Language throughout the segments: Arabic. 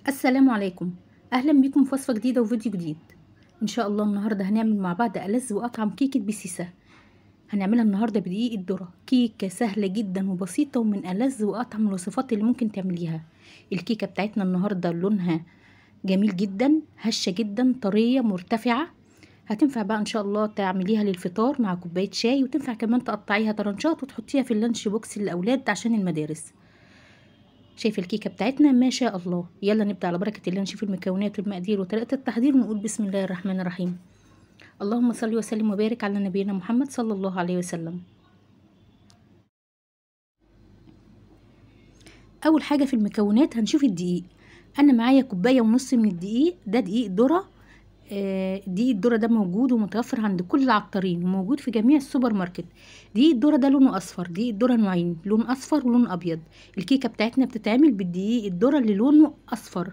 السلام عليكم. اهلا بكم في وصفه جديده وفيديو جديد. ان شاء الله النهارده هنعمل مع بعض ألذ واطعم كيكه بسيسه. هنعملها النهارده بدقيق الذره، كيكه سهله جدا وبسيطه ومن ألذ واطعم الوصفات اللي ممكن تعمليها. الكيكه بتاعتنا النهارده لونها جميل جدا، هشه جدا، طريه مرتفعه. هتنفع بقى ان شاء الله تعمليها للفطار مع كوبايه شاي، وتنفع كمان تقطعيها طرنشات وتحطيها في اللانش بوكس للاولاد عشان المدارس. شايف الكيكه بتاعتنا ما شاء الله. يلا نبدا على بركه الله، نشوف المكونات والمقادير وطريقه التحضير ونقول بسم الله الرحمن الرحيم. اللهم صل وسلم وبارك على نبينا محمد صلى الله عليه وسلم. اول حاجه في المكونات هنشوف الدقيق. انا معايا كوبايه ونص من الدقيق، ده دقيق ذره. دقيق الذره ده موجود ومتوفر عند كل العطارين وموجود في جميع السوبر ماركت. دقيق الذره ده لونه اصفر. دقيق الذره نوعين، لون اصفر ولون ابيض. الكيكه بتاعتنا بتتعمل بالدقيق الذره اللي لونه اصفر.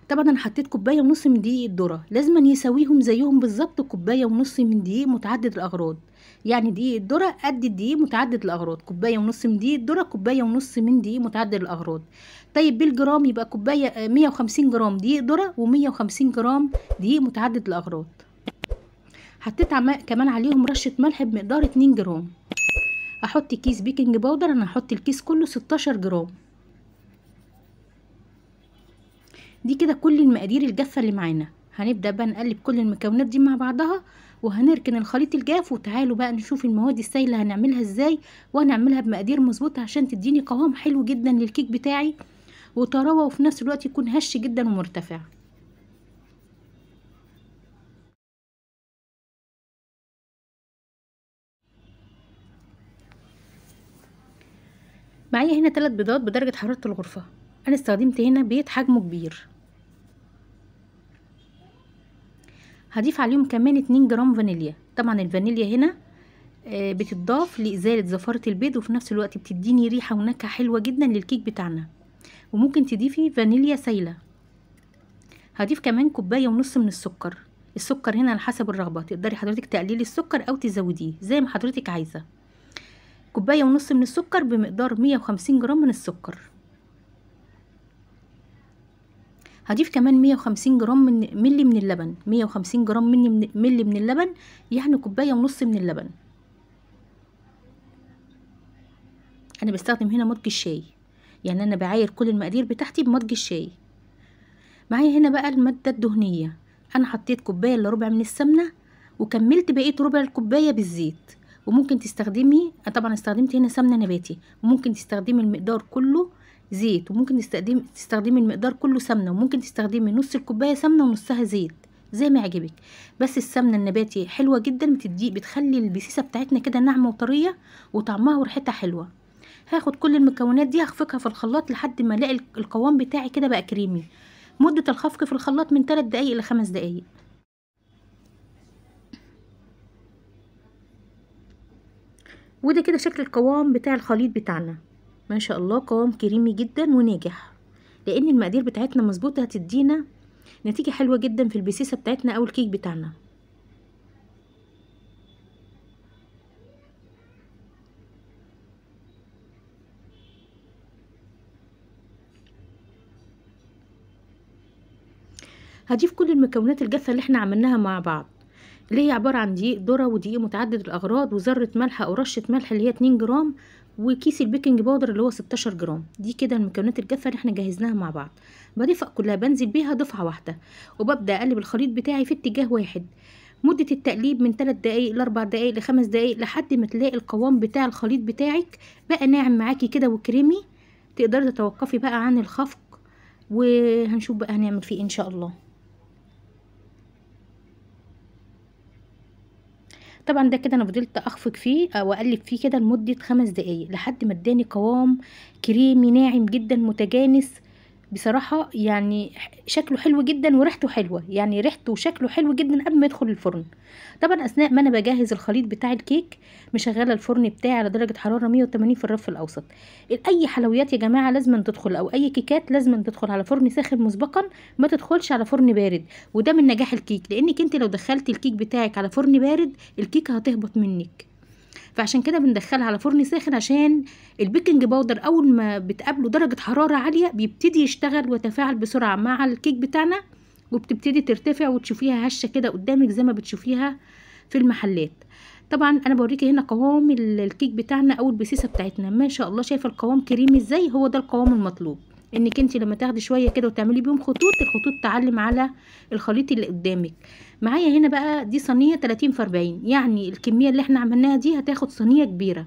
طبعا انا حطيت كوبايه ونص من دقيق الذره، لازم يساويهم زيهم بالظبط كوبايه ونص من دقيق متعدد الاغراض. يعني دقيق الذره قد الدقيق متعدد الاغراض، كوبايه ونص من دقيق الذره كوبايه ونص من دقيق متعدد الاغراض. طيب بالجرام يبقى كوبايه 150 جرام دقيق ذره و150 جرام دقيق متعدد الاغراض. حطيت كمان عليهم رشه ملح بمقدار 2 جرام. احط كيس بيكنج باودر، انا هحط الكيس كله 16 جرام. دي كده كل المقادير الجافه اللي معانا. هنبدا بقى نقلب كل المكونات دي مع بعضها وهنركن الخليط الجاف، وتعالوا بقى نشوف المواد السائله هنعملها ازاي، وهنعملها بمقادير مظبوطه عشان تديني قوام حلو جدا للكيك بتاعي وطراوه، وفي نفس الوقت يكون هش جدا ومرتفع. معايا هنا 3 بيضات بدرجه حراره الغرفه. انا استخدمت هنا بيض حجمه كبير. هضيف عليهم كمان 2 جرام فانيليا. طبعا الفانيليا هنا بتضاف لإزالة زفارة البيض، وفي نفس الوقت بتديني ريحة ونكهة حلوة جدا للكيك بتاعنا. وممكن تضيفي فانيليا سايلة. هضيف كمان كوباية ونص من السكر. السكر هنا على حسب الرغبة، تقدري حضرتك تقللي السكر أو تزوديه زي ما حضرتك عايزة. كوباية ونص من السكر بمقدار 150 جرام من السكر. هضيف كمان 150 جرام ملي من اللبن. 150 جرام ملي من اللبن، يعني كوباية ونص من اللبن. انا بستخدم هنا مج الشاي، يعني انا بعاير كل المقادير بتاعتي بمج الشاي. معايا هنا بقى المادة الدهنية. انا حطيت كوباية الا ربع من السمنة، وكملت بقية ربع الكوباية بالزيت. وممكن تستخدمي، طبعا استخدمت هنا سمنة نباتي، وممكن تستخدمي المقدار كله زيت، وممكن تستخدمي المقدار كله سمنة، وممكن تستخدمي نص الكوباية سمنة ونصها زيت زي ما يعجبك. بس السمنة النباتي حلوة جدا، بتخلي البسيسة بتاعتنا كده ناعمة وطرية وطعمها وريحتها حلوة. هاخد كل المكونات دي هخفقها في الخلاط لحد ما الاقي القوام بتاعي كده بقى كريمي. مدة الخفق في الخلاط من 3 دقايق ل 5 دقايق. وده كده شكل القوام بتاع الخليط بتاعنا. ما شاء الله قوام كريمي جدا وناجح، لان المقادير بتاعتنا مظبوطة هتدينا نتيجة حلوة جدا في البسيسة بتاعتنا او الكيك بتاعنا. هضيف كل المكونات الجافة اللي احنا عملناها مع بعض، اللي هي عبارة عن دقيق ذرة ودقيق متعدد الأغراض وذرة ملح أو رشة ملح اللي هي 2 جرام، وكيس البيكنج باودر اللي هو 16 جرام. دي كده المكونات الجافة اللي احنا جهزناها مع بعض. بضيفها كلها، بنزل بيها دفعة واحدة، وببدأ أقلب الخليط بتاعي في اتجاه واحد. مدة التقليب من 3 دقايق ل 4 دقايق ل 5 دقايق لحد ما تلاقي القوام بتاع الخليط بتاعك بقى ناعم معاكي كده وكريمي. تقدري تتوقفي بقى عن الخفق، وهنشوف بقى هنعمل فيه إن شاء الله. طبعا ده كده انا فضلت اخفق فيه او اقلب فيه كده لمده 5 دقايق لحد ما اداني قوام كريمي ناعم جدا متجانس. بصراحه يعني شكله حلو جدا وريحته حلوه، يعني ريحته وشكله حلو جدا قبل ما يدخل الفرن. طبعا اثناء ما انا بجهز الخليط بتاع الكيك مشغله الفرن بتاعي على درجه حراره 180 في الرف الاوسط. اي حلويات يا جماعه لازم تدخل، او اي كيكات لازم تدخل على فرن ساخن مسبقا، ما تدخلش على فرن بارد. وده من نجاح الكيك، لانك انت لو دخلتي الكيك بتاعك على فرن بارد الكيكه هتهبط منك. فعشان كده بندخلها على فرن ساخن، عشان البيكنج باودر اول ما بتقابله درجة حرارة عالية بيبتدي يشتغل ويتفاعل بسرعة مع الكيك بتاعنا، وبتبتدي ترتفع وتشوفيها هشة كده قدامك زي ما بتشوفيها في المحلات. طبعا انا بوريكي هنا قوام الكيك بتاعنا او البسيسه بتاعتنا، ما شاء الله شايفه القوام كريمي ازاي. هو ده القوام المطلوب، انك انت لما تاخدي شويه كده وتعملي بيهم خطوط، الخطوط تعلم على الخليط اللي قدامك. معايا هنا بقى دي صينيه 30 في 40، يعني الكميه اللي احنا عملناها دي هتاخد صينيه كبيره.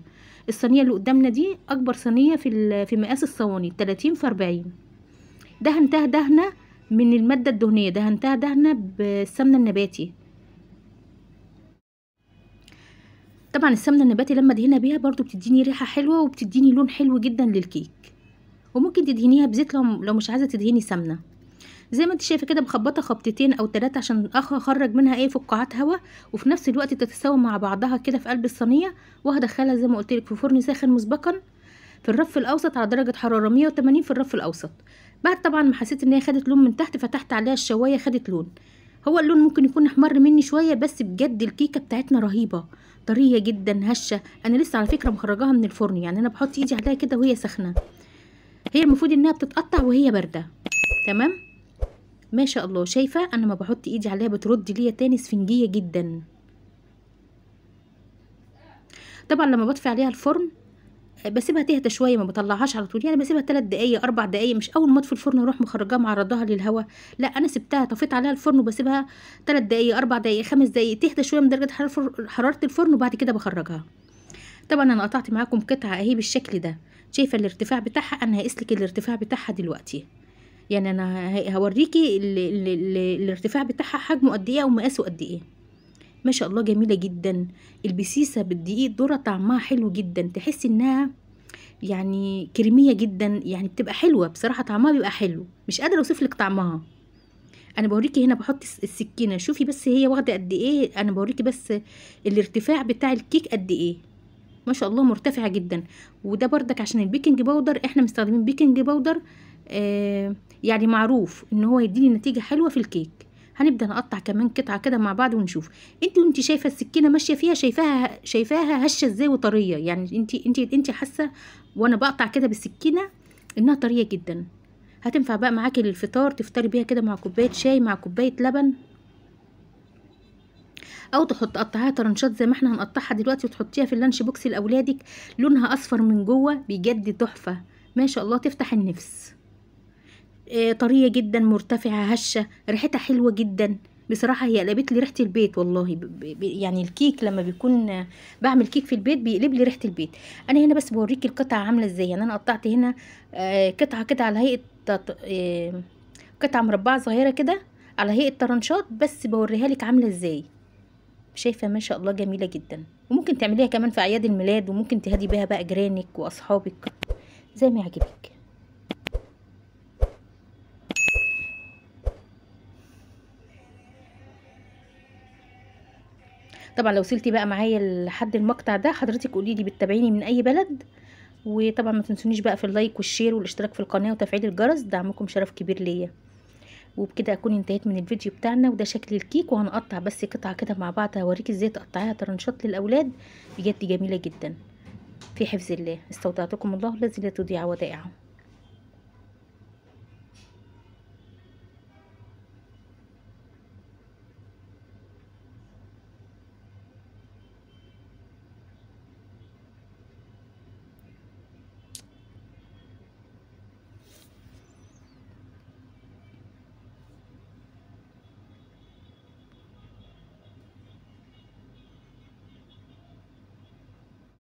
الصينيه اللي قدامنا دي اكبر صينيه في مقاس الصواني 30 في 40. دهنتها دهنه من الماده الدهنيه، دهنتها دهنه بالسمنه النباتي. طبعا السمنه النباتي لما ادهنها بيها برضو بتديني ريحه حلوه وبتديني لون حلو جدا للكيك. وممكن تدهنيها بزيت لو مش عايزه تدهني سمنه. زي ما انت شايفه كده بخبطها خبطتين او 3 عشان اخرج منها فقاعات هواء، وفي نفس الوقت تتساوى مع بعضها كده في قلب الصينيه. وهدخلها زي ما قلت لك في فرن ساخن مسبقا في الرف الاوسط على درجه حراره 180 في الرف الاوسط. بعد طبعا ما حسيت ان هي خدت لون من تحت، فتحت عليها الشوايه خدت لون. هو اللون ممكن يكون احمر مني شويه، بس بجد الكيكه بتاعتنا رهيبه، طريه جدا هشه. انا لسه على فكره مخرجاها من الفرن، يعني انا بحط ايدي عليها كده وهي سخنه. هي المفروض انها بتتقطع وهي بارده. تمام ما شاء الله. شايفه انا ما بحط ايدي عليها بترد ليا تاني سفنجيه جدا. طبعا لما بطفي عليها الفرن بسيبها تهدى شويه، ما بطلعهاش على طول، يعني بسيبها 3 دقايق 4 دقايق، مش اول ما اطفي الفرن اروح مخرجاها معرضاها للهواء. لا، انا سبتها طفيت عليها الفرن وبسيبها 3 دقايق 4 دقايق 5 دقايق تهدى شويه من درجه حراره الفرن، وبعد كده بخرجها. طبعا انا قطعت معاكم قطعه اهي بالشكل ده. شايفه الارتفاع بتاعها؟ انا هقيسلك الارتفاع بتاعها دلوقتي، يعني انا هوريكي الارتفاع بتاعها حجمه قد ايه ومقاسه قد ايه. ما شاء الله جميله جدا. البسيسه بالدقيق ذره طعمها حلو جدا، تحسي انها يعني كريميه جدا، يعني بتبقى حلوه بصراحه، طعمها بيبقى حلو، مش قادره اوصفلك طعمها. انا بوريكي هنا بحط السكينه، شوفي بس هي واخده قد ايه. انا بوريكي بس الارتفاع بتاع الكيك قد ايه. ما شاء الله مرتفعه جدا. وده بردك عشان البيكنج باودر، احنا مستخدمين بيكنج باودر يعني معروف ان هو يديني نتيجه حلوه في الكيك. هنبدا نقطع كمان قطعه كده مع بعض ونشوف. وانت شايفه السكينه ماشيه فيها، شايفاها هشه ازاي وطريه، يعني انت حاسه وانا بقطع كده بالسكينه انها طريه جدا. هتنفع بقى معاكي للفطار، تفطري بيها كده مع كوبايه شاي مع كوبايه لبن، او تقطعيها طرنشات زي ما احنا هنقطعها دلوقتي وتحطيها في اللانش بوكس لاولادك. لونها اصفر من جوه بجد تحفه، ما شاء الله تفتح النفس. طريه جدا مرتفعه هشه، ريحتها حلوه جدا بصراحه. هي قلبت لي ريحه البيت والله. يعني الكيك لما بيكون بعمل كيك في البيت بيقلب لي ريحه البيت. انا هنا بس بوريكي القطعه عامله ازاي. يعني انا قطعت هنا قطعه كده على هيئه قطعه مربعه صغيره كده على هيئه طرنشات، بس بوريها لك عامله ازاي. شايفه ما شاء الله جميله جدا. وممكن تعمليها كمان في اعياد الميلاد، وممكن تهدي بيها بقى جيرانك واصحابك زي ما يعجبك. طبعا لو وصلتي بقى معايا لحد المقطع ده، حضرتك قولي لي بتتابعيني من اي بلد. وطبعا ما تنسونيش بقى في اللايك والشير والاشتراك في القناه وتفعيل الجرس، دعمكم شرف كبير ليا. وبكده اكون انتهيت من الفيديو بتاعنا. وده شكل الكيك، وهنقطع بس قطعه كده مع بعض، هوريكي ازاي تقطعيها طرنشات للاولاد، بجد جميله جدا. في حفظ الله. استودعتكم الله الذي لا تضيع ودائعه.